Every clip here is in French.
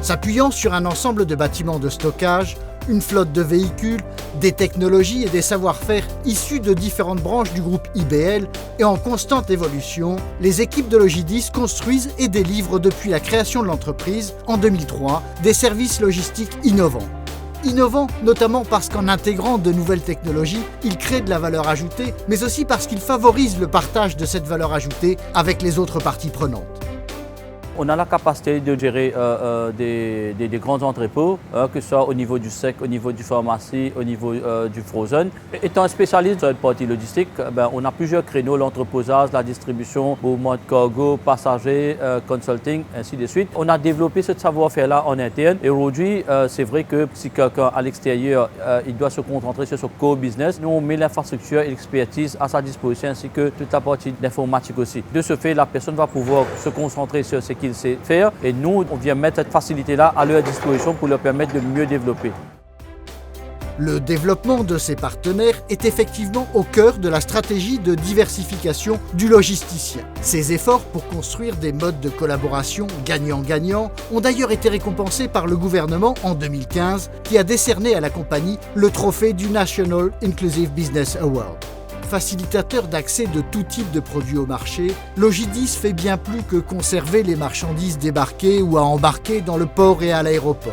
S'appuyant sur un ensemble de bâtiments de stockage, une flotte de véhicules, des technologies et des savoir-faire issus de différentes branches du groupe IBL et en constante évolution, les équipes de Logidis construisent et délivrent depuis la création de l'entreprise, en 2003, des services logistiques innovants. Innovants notamment parce qu'en intégrant de nouvelles technologies, ils créent de la valeur ajoutée, mais aussi parce qu'ils favorisent le partage de cette valeur ajoutée avec les autres parties prenantes. On a la capacité de gérer des grands entrepôts, que ce soit au niveau du sec, au niveau du pharmacie, au niveau du frozen. Étant un spécialiste sur la partie logistique, on a plusieurs créneaux, l'entreposage, la distribution, mouvement de cargo, passagers, consulting, ainsi de suite. On a développé ce savoir-faire-là en interne et aujourd'hui, c'est vrai que si quelqu'un à l'extérieur, il doit se concentrer sur son core business, nous on met l'infrastructure et l'expertise à sa disposition ainsi que toute la partie d'informatique aussi. De ce fait, la personne va pouvoir se concentrer sur ce qu'ils savent faire et nous, on vient mettre cette facilité-là à leur disposition pour leur permettre de mieux développer. Le développement de ces partenaires est effectivement au cœur de la stratégie de diversification du logisticien. Ces efforts pour construire des modes de collaboration gagnant-gagnant ont d'ailleurs été récompensés par le gouvernement en 2015 qui a décerné à la compagnie le trophée du National Inclusive Business Award. Facilitateur d'accès de tout type de produits au marché, Logidis fait bien plus que conserver les marchandises débarquées ou à embarquer dans le port et à l'aéroport.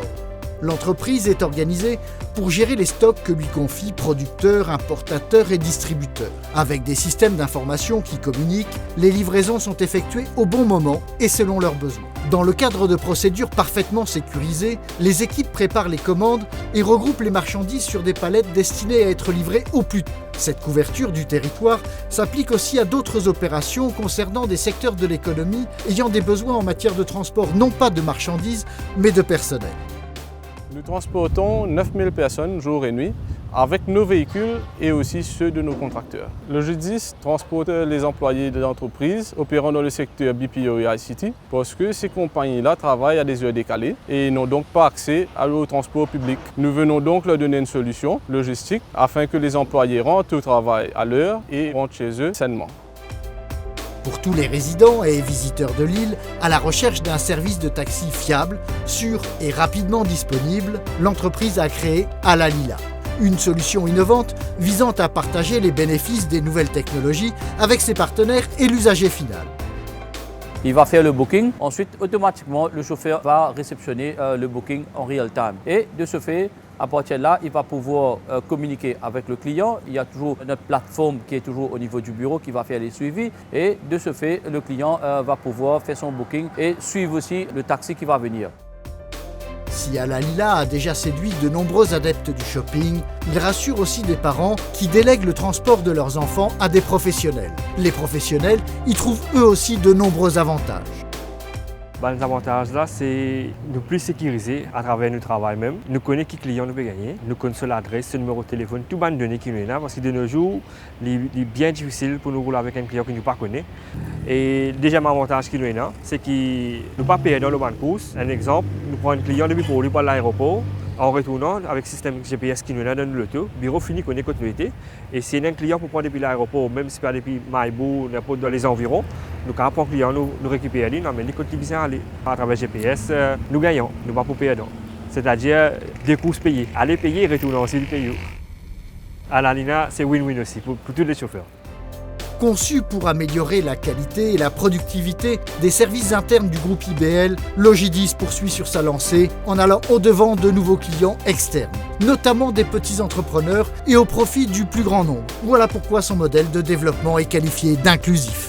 L'entreprise est organisée pour gérer les stocks que lui confient producteurs, importateurs et distributeurs. Avec des systèmes d'information qui communiquent, les livraisons sont effectuées au bon moment et selon leurs besoins. Dans le cadre de procédures parfaitement sécurisées, les équipes préparent les commandes et regroupent les marchandises sur des palettes destinées à être livrées au plus tôt. Cette couverture du territoire s'applique aussi à d'autres opérations concernant des secteurs de l'économie ayant des besoins en matière de transport non pas de marchandises, mais de personnel. Nous transportons 9000 personnes jour et nuit avec nos véhicules et aussi ceux de nos contracteurs. Logidis transporte les employés de l'entreprise opérant dans le secteur BPO et ICT parce que ces compagnies-là travaillent à des heures décalées et n'ont donc pas accès au transport public. Nous venons donc leur donner une solution logistique afin que les employés rentrent au travail à l'heure et rentrent chez eux sainement. Pour tous les résidents et visiteurs de l'île, à la recherche d'un service de taxi fiable, sûr et rapidement disponible, l'entreprise a créé Alalila, une solution innovante visant à partager les bénéfices des nouvelles technologies avec ses partenaires et l'usager final. Il va faire le booking, ensuite automatiquement le chauffeur va réceptionner le booking en real time. Et de ce fait, à partir de là, il va pouvoir communiquer avec le client. Il y a toujours notre plateforme qui est toujours au niveau du bureau qui va faire les suivis. Et de ce fait, le client va pouvoir faire son booking et suivre aussi le taxi qui va venir. Si Alalila a déjà séduit de nombreux adeptes du shopping, il rassure aussi des parents qui délèguent le transport de leurs enfants à des professionnels. Les professionnels y trouvent eux aussi de nombreux avantages. Les avantages là, c'est de plus sécuriser à travers notre travail même. Nous connaissons qui client nous peut gagner, nous connaissons l'adresse, le numéro de téléphone, tout les données qui nous là parce que de nos jours, il est bien difficile pour nous rouler avec un client que nous ne connaissons pas. Et déjà, l'avantage qui nous est là, c'est que nous ne pas payer dans le banc de course. Un exemple, nous prenons un client depuis pour lui par l'aéroport. En retournant, avec le système GPS qui nous donne le tout, le bureau finit connaît continuité. Et si un client pour prendre depuis l'aéroport, même si pas depuis Maïbou, n'importe dans les environs, nous quand on client nous récupérer, nous mais quand il vient aller à travers GPS, nous gagnons, nous pas pour payer donc. C'est-à-dire des courses payées, aller payer et retourner aussi le payer. Alalila, c'est win-win aussi pour tous les chauffeurs. Conçu pour améliorer la qualité et la productivité des services internes du groupe IBL, Logidis poursuit sur sa lancée en allant au-devant de nouveaux clients externes, notamment des petits entrepreneurs et au profit du plus grand nombre. Voilà pourquoi son modèle de développement est qualifié d'inclusif.